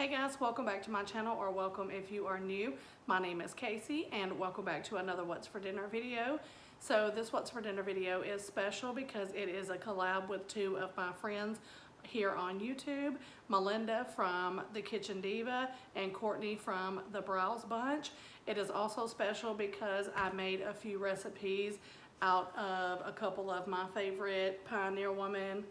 Hey guys, welcome back to my channel, or welcome if you are new. My name is Casey and welcome back to another What's for Dinner video. So this What's for Dinner video is special because it is a collab with two of my friends here on YouTube, Melinda from the Kitchen Diva and Courtney from the Briles Bunch. It is also special because I made a few recipes out of a couple of my favorite Pioneer Woman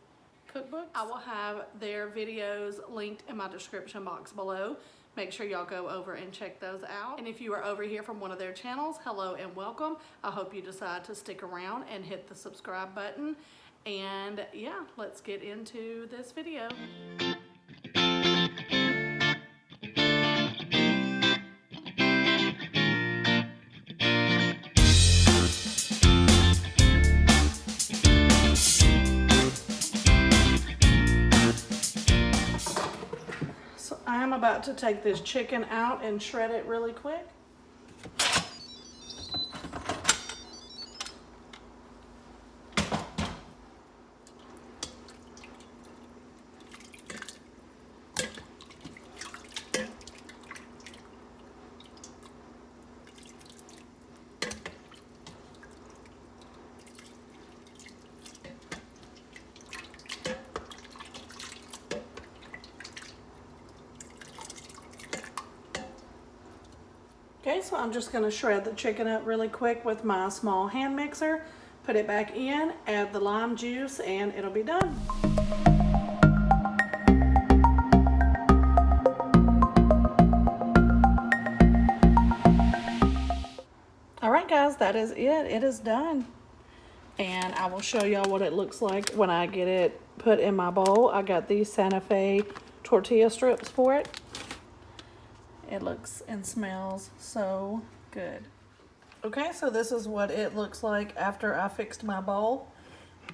cookbooks. I will have their videos linked in my description box below. Make sure y'all go over and check those out. And if you are over here from one of their channels, hello and welcome. I hope you decide to stick around and hit the subscribe button. And yeah, let's get into this video. I'm about to take this chicken out and shred it really quick. Okay, so I'm just going to shred the chicken up really quick with my small hand mixer, put it back in, add the lime juice, and it'll be done. Alright guys, that is it. It is done. And I will show y'all what it looks like when I get it put in my bowl. I got these Santa Fe tortilla strips for it. It looks and smells so good. Okay, so this is what it looks like after I fixed my bowl.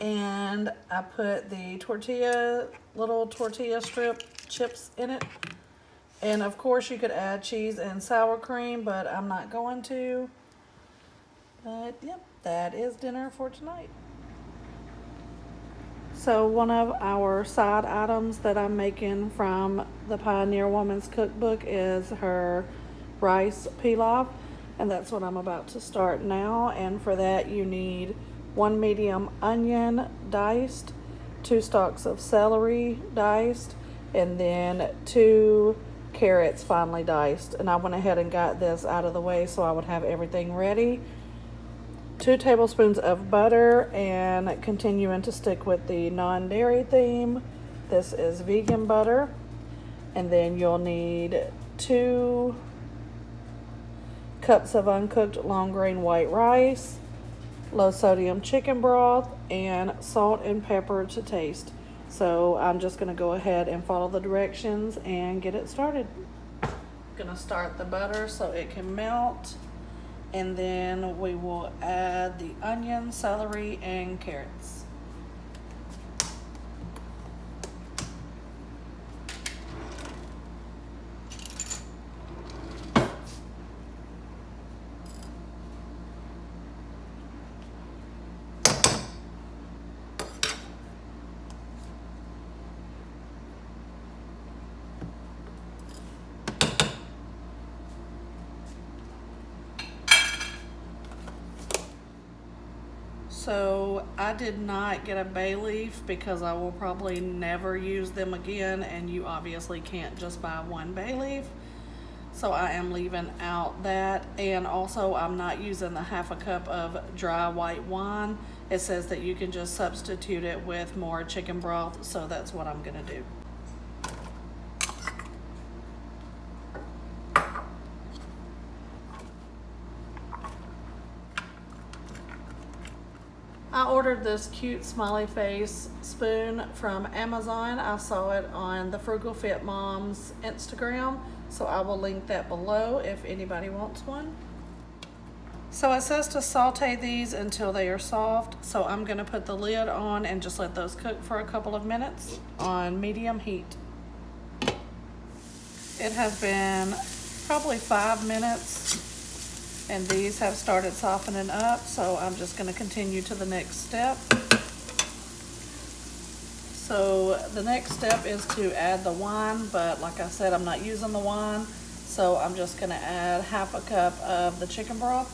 And I put the little tortilla strip chips in it. And of course you could add cheese and sour cream, but I'm not going to. But yep, that is dinner for tonight. So one of our side items that I'm making from the Pioneer Woman's cookbook is her rice pilaf, and that's what I'm about to start now. And for that you need 1 medium onion diced, 2 stalks of celery diced, and then 2 carrots finely diced. And I went ahead and got this out of the way so I would have everything ready. 2 tablespoons of butter, and continuing to stick with the non-dairy theme, this is vegan butter. And then you'll need 2 cups of uncooked long grain white rice, low sodium chicken broth, and salt and pepper to taste. So I'm just going to go ahead and follow the directions and get it started. I'm going to start the butter so it can melt. And then we will add the onion, celery, and carrots. So I did not get a bay leaf because I will probably never use them again, and you obviously can't just buy 1 bay leaf. So I am leaving out that, and also I'm not using the 1/2 cup of dry white wine. It says that you can just substitute it with more chicken broth, so that's what I'm gonna do. I ordered this cute smiley face spoon from Amazon. I saw it on the Frugal Fit Mom's Instagram, so I will link that below if anybody wants one. So it says to saute these until they are soft, so I'm going to put the lid on and just let those cook for a couple of minutes on medium heat. It has been probably 5 minutes. And these have started softening up, so I'm just going to continue to the next step. So the next step is to add the wine, but like I said, I'm not using the wine, so I'm just gonna add half a cup of the chicken broth.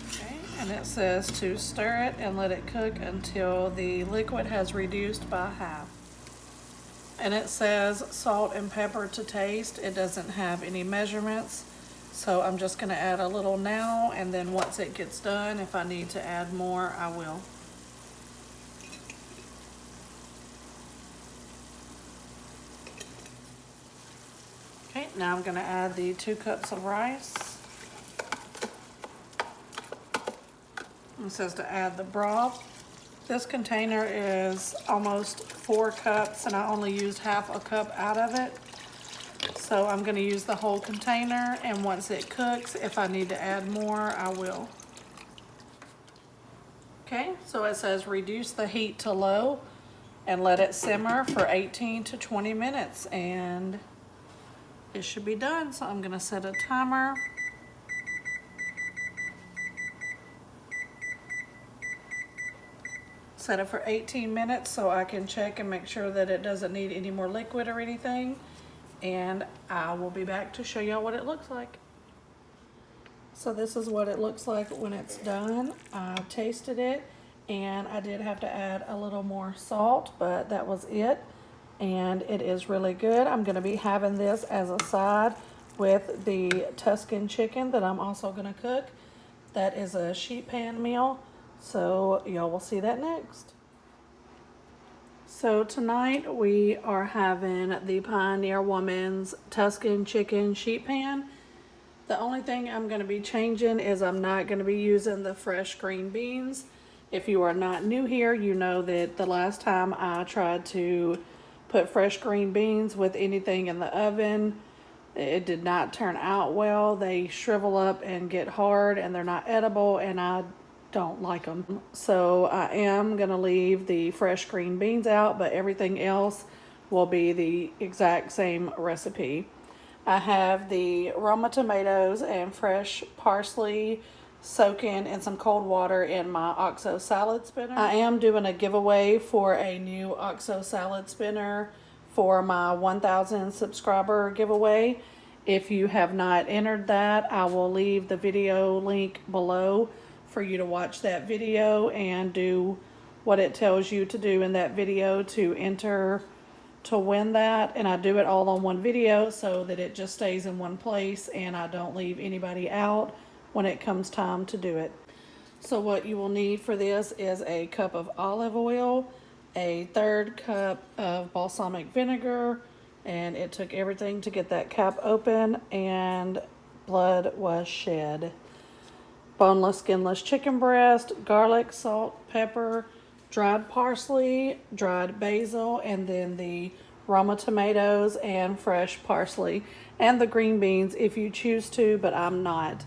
Okay, and it says to stir it and let it cook until the liquid has reduced by half. And it says salt and pepper to taste. It doesn't have any measurements. So I'm just gonna add a little now, and then once it gets done, if I need to add more, I will. Okay, now I'm gonna add the 2 cups of rice. It says to add the broth. This container is almost 4 cups, and I only used half a cup out of it. So I'm gonna use the whole container, and once it cooks, if I need to add more, I will. Okay, so it says reduce the heat to low and let it simmer for 18 to 20 minutes, and it should be done. So I'm gonna set a timer. Set it for 18 minutes so I can check and make sure that it doesn't need any more liquid or anything. And I will be back to show y'all what it looks like. So this is what it looks like when it's done. I tasted it, and I did have to add a little more salt, but that was it. And it is really good. I'm gonna be having this as a side with the Tuscan chicken that I'm also gonna cook. That is a sheet pan meal. So y'all will see that next. So tonight we are having the Pioneer Woman's Tuscan chicken sheet pan. The only thing I'm going to be changing is I'm not going to be using the fresh green beans. If you are not new here, you know that the last time I tried to put fresh green beans with anything in the oven, it did not turn out well. They shrivel up and get hard, and they're not edible, and I don't like them. So I am gonna leave the fresh green beans out, but everything else will be the exact same recipe. I have the Roma tomatoes and fresh parsley soaking in some cold water in my OXO salad spinner. I am doing a giveaway for a new OXO salad spinner for my 1,000 subscriber giveaway. If you have not entered that, I will leave the video link below for you to watch that video and do what it tells you to do in that video to enter to win that. And I do it all on one video so that it just stays in one place and I don't leave anybody out when it comes time to do it. So what you will need for this is a cup of olive oil, a 1/3 cup of balsamic vinegar, and it took everything to get that cap open, and blood was shed. Boneless, skinless chicken breast, garlic, salt, pepper, dried parsley, dried basil, and then the Roma tomatoes and fresh parsley, and the green beans if you choose to, but I'm not.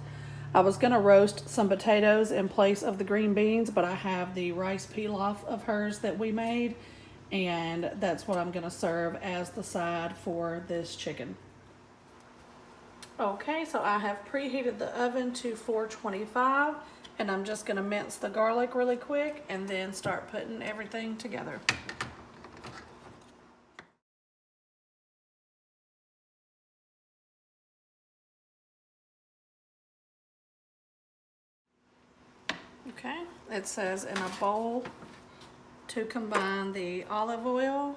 I was gonna roast some potatoes in place of the green beans, but I have the rice pilaf of hers that we made, and that's what I'm gonna serve as the side for this chicken. Okay, so I have preheated the oven to 425, and I'm just gonna mince the garlic really quick and then start putting everything together. Okay, it says in a bowl to combine the olive oil,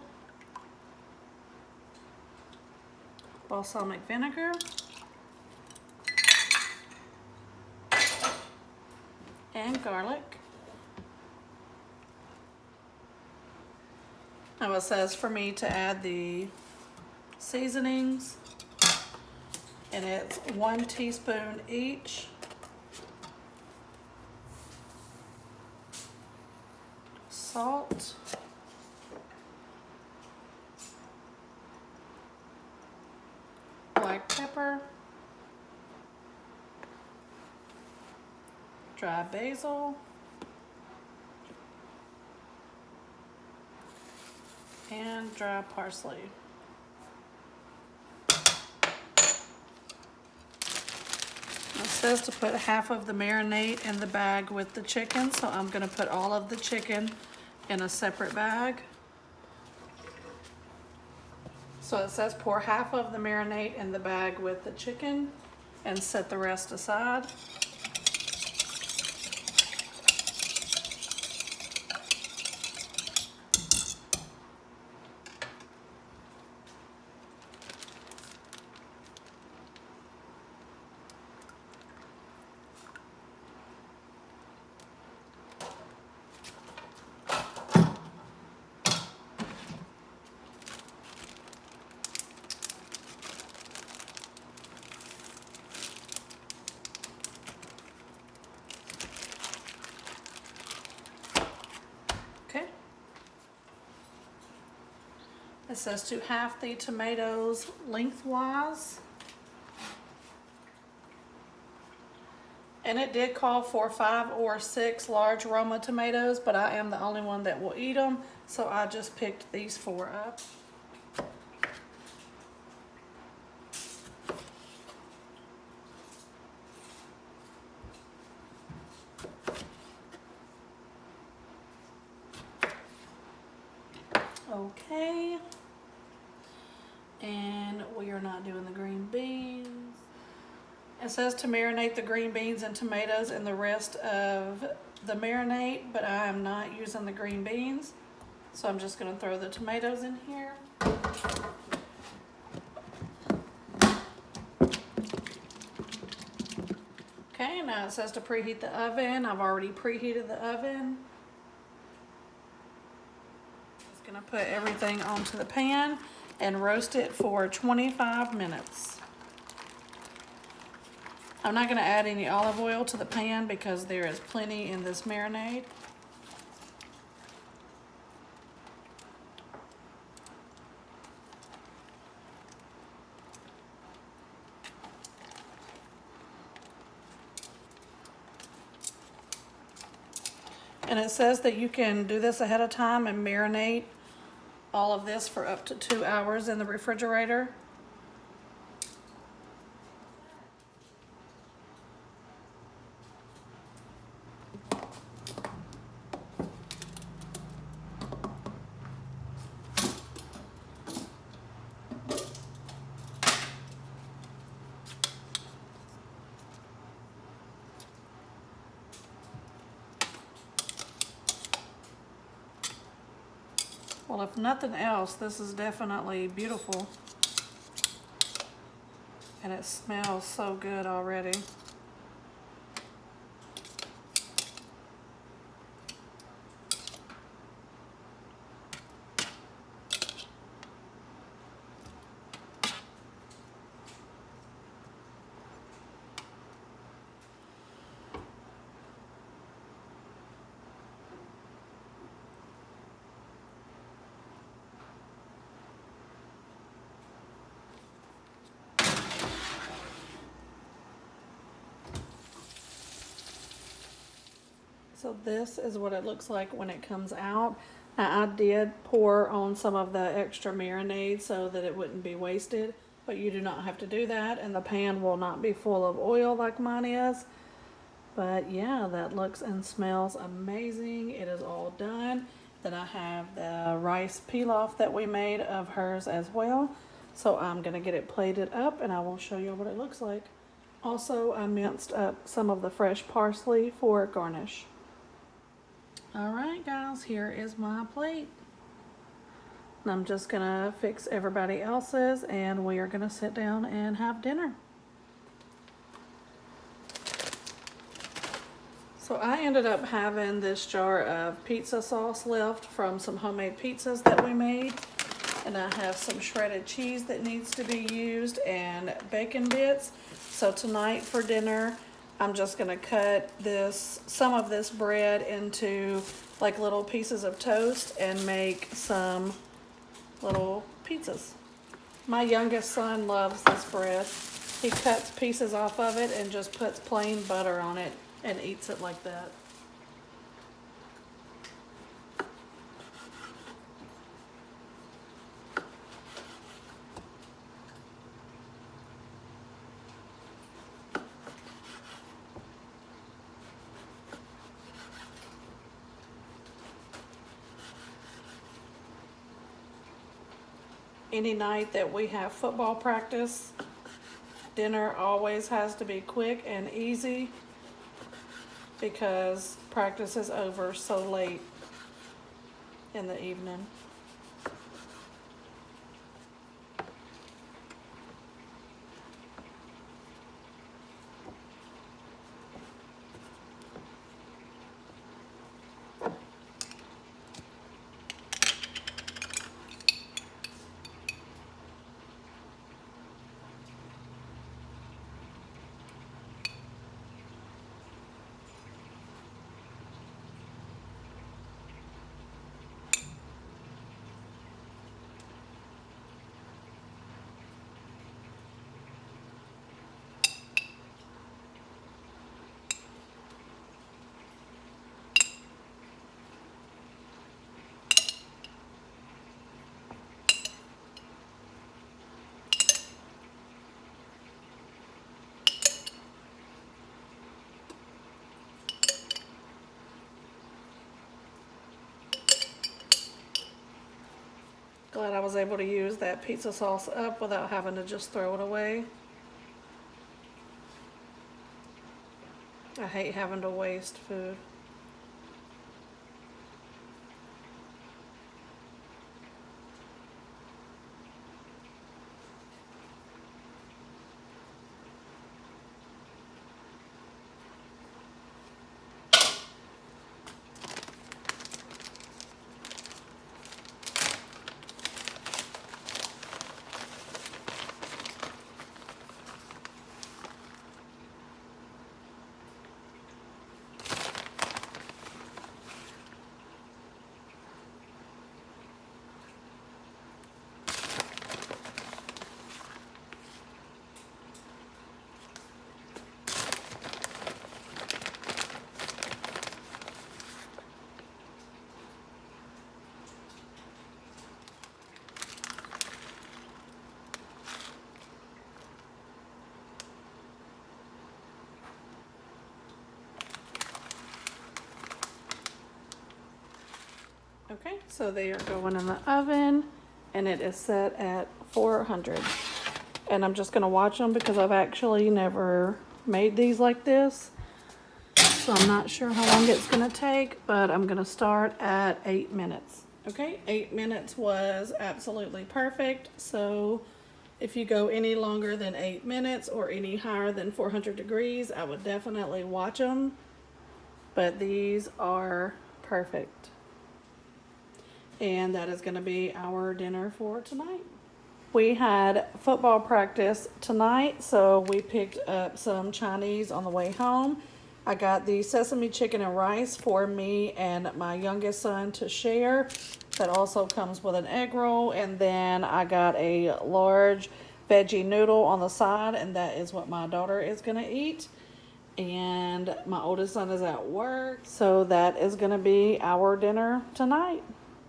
balsamic vinegar, and garlic. Now it says for me to add the seasonings, and it's 1 teaspoon each. Salt, black pepper, dry basil, and dry parsley. It says to put half of the marinade in the bag with the chicken, so I'm gonna put all of the chicken in a separate bag. So it says pour half of the marinade in the bag with the chicken and set the rest aside. Okay. It says to half the tomatoes lengthwise. And it did call for 5 or 6 large Roma tomatoes, but I am the only one that will eat them, so I just picked these 4 up. Okay. And we are not doing the green beans. It says to marinate the green beans and tomatoes and the rest of the marinade, but I am not using the green beans. So I'm just gonna throw the tomatoes in here. Okay, now it says to preheat the oven. I've already preheated the oven. Just gonna put everything onto the pan and roast it for 25 minutes. I'm not going to add any olive oil to the pan because there is plenty in this marinade. And it says that you can do this ahead of time and marinate all of this for up to 2 hours in the refrigerator. Well, if nothing else, this is definitely beautiful. And it smells so good already. So this is what it looks like when it comes out. Now I did pour on some of the extra marinade so that it wouldn't be wasted, but you do not have to do that, and the pan will not be full of oil like mine is. But yeah, that looks and smells amazing. It is all done. Then I have the rice pilaf that we made of hers as well. So I'm gonna get it plated up and I will show you what it looks like. Also, I minced up some of the fresh parsley for garnish. Alright guys, here is my plate. And I'm just gonna fix everybody else's and we are gonna sit down and have dinner. So I ended up having this jar of pizza sauce left from some homemade pizzas that we made. And I have some shredded cheese that needs to be used and bacon bits. So tonight for dinner, I'm just gonna cut some of this bread into like little pieces of toast and make some little pizzas. My youngest son loves this bread. He cuts pieces off of it and just puts plain butter on it and eats it like that. any night that we have football practice, dinner always has to be quick and easy because practice is over so late in the evening. Glad I was able to use that pizza sauce up without having to just throw it away. I hate having to waste food. Okay, so they are going in the oven and it is set at 400. And I'm just gonna watch them because I've actually never made these like this. So I'm not sure how long it's gonna take, but I'm gonna start at 8 minutes. Okay, 8 minutes was absolutely perfect. So if you go any longer than 8 minutes or any higher than 400 degrees, I would definitely watch them. But these are perfect. And that is going to be our dinner for tonight. We had football practice tonight, so we picked up some Chinese on the way home. I got the sesame chicken and rice for me and my youngest son to share. That also comes with an egg roll, and then I got a large veggie noodle on the side, and that is what my daughter is going to eat. And my oldest son is at work, so that is going to be our dinner tonight.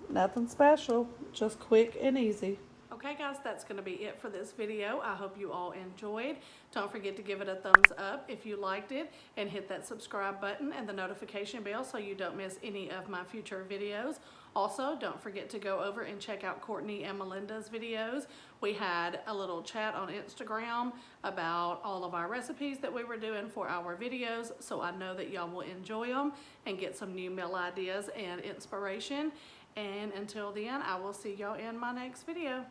Nothing special, just quick and easy. Okay guys, that's going to be it for this video. I hope you all enjoyed. Don't forget to give it a thumbs up if you liked it, and hit that subscribe button and the notification bell so you don't miss any of my future videos. Also, don't forget to go over and check out Courtney and Melinda's videos. We had a little chat on Instagram about all of our recipes that we were doing for our videos, so I know that y'all will enjoy them and get some new meal ideas and inspiration. And until then, I will see y'all in my next video.